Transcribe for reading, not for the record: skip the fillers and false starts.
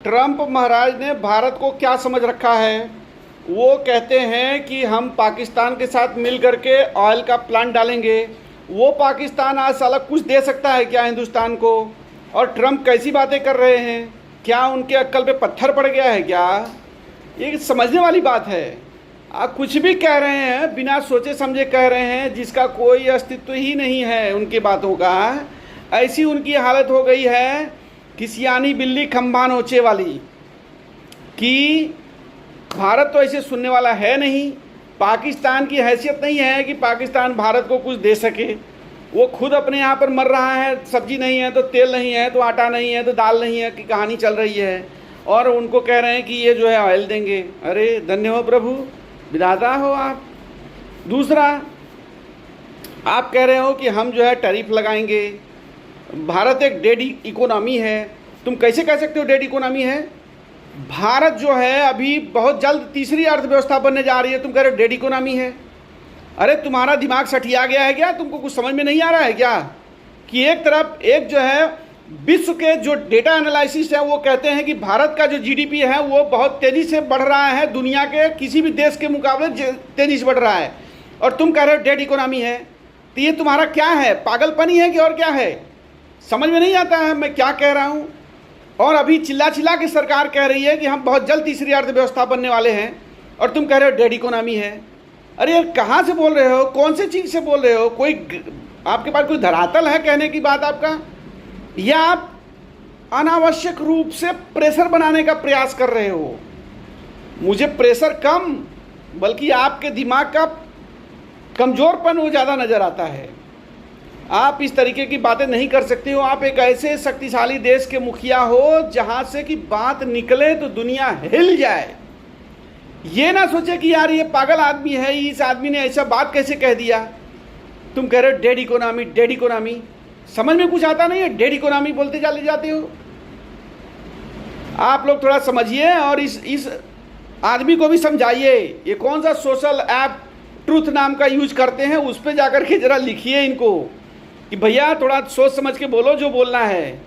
Trump महाराज ने भारत को क्या समझ रखा है। वो कहते हैं कि हम पाकिस्तान के साथ मिल करके ऑयल का प्लांट डालेंगे। वो पाकिस्तान आज साला कुछ दे सकता है क्या हिंदुस्तान को? और ट्रंप कैसी बातें कर रहे हैं, क्या उनके अक्ल पे पत्थर पड़ गया है क्या? ये समझने वाली बात है। आप कुछ भी कह रहे हैं, बिना सोचे समझे कह रहे हैं, जिसका कोई अस्तित्व ही नहीं है उनकी बातों का। ऐसी उनकी हालत हो गई है कि सियानी बिल्ली खंभा नोचे वाली, कि भारत तो ऐसे सुनने वाला है नहीं, पाकिस्तान की हैसियत नहीं है कि पाकिस्तान भारत को कुछ दे सके। वो खुद अपने यहाँ पर मर रहा है, सब्जी नहीं है तो तेल नहीं है, तो आटा नहीं है तो दाल नहीं है, की कहानी चल रही है, और उनको कह रहे हैं कि ये जो है ऑयल देंगे। अरे धन्य हो प्रभु, विधाता हो आप। दूसरा, आप कह रहे हो कि हम जो है टैरिफ लगाएंगे। भारत एक डेड इकोनॉमी है। तुम कैसे कह सकते हो डेड इकोनॉमी है? भारत जो है अभी बहुत जल्द तीसरी अर्थव्यवस्था बनने जा रही है, तुम कह रहे हो डेड इकोनॉमी है। अरे तुम्हारा दिमाग सठिया गया है क्या? तुमको कुछ समझ में नहीं आ रहा है क्या कि एक तरफ एक जो है विश्व के जो डेटा एनालिसिस है वो कहते हैं कि भारत का जो जीडीपी है वो बहुत तेज़ी से बढ़ रहा है, दुनिया के किसी भी देश के मुकाबले तेज़ी से बढ़ रहा है, और तुम कह रहे हो डेड इकोनॉमी है। तो ये तुम्हारा क्या है, पागलपनी है कि और क्या है? समझ में नहीं आता है मैं क्या कह रहा हूँ। और अभी चिल्ला चिल्ला के सरकार कह रही है कि हम बहुत जल्द तीसरी अर्थव्यवस्था बनने वाले हैं, और तुम कह रहे हो डेड इकोनॉमी है। अरे यार कहाँ से बोल रहे हो, कौन से चीज़ से बोल रहे हो? कोई आपके पास कोई धरातल है कहने की बात आपका, या आप अनावश्यक रूप से प्रेशर बनाने का प्रयास कर रहे हो? मुझे प्रेशर कम, बल्कि आपके दिमाग का कमज़ोरपन वो ज़्यादा नज़र आता है। आप इस तरीके की बातें नहीं कर सकते हो। आप एक ऐसे शक्तिशाली देश के मुखिया हो जहाँ से कि बात निकले तो दुनिया हिल जाए। ये ना सोचे कि यार ये पागल आदमी है, इस आदमी ने ऐसा बात कैसे कह दिया। तुम कह रहे हो डेड इकोनॉमी, डेड इकोनॉमी। समझ में कुछ आता नहीं है, डेड इकोनॉमी बोलते चले जाते हो। आप लोग थोड़ा समझिए और इस आदमी को भी समझाइए। ये कौन सा सोशल ऐप ट्रूथ नाम का यूज करते हैं, उस पर जाकर के जरा लिखिए इनको कि भैया थोड़ा सोच समझ के बोलो जो बोलना है।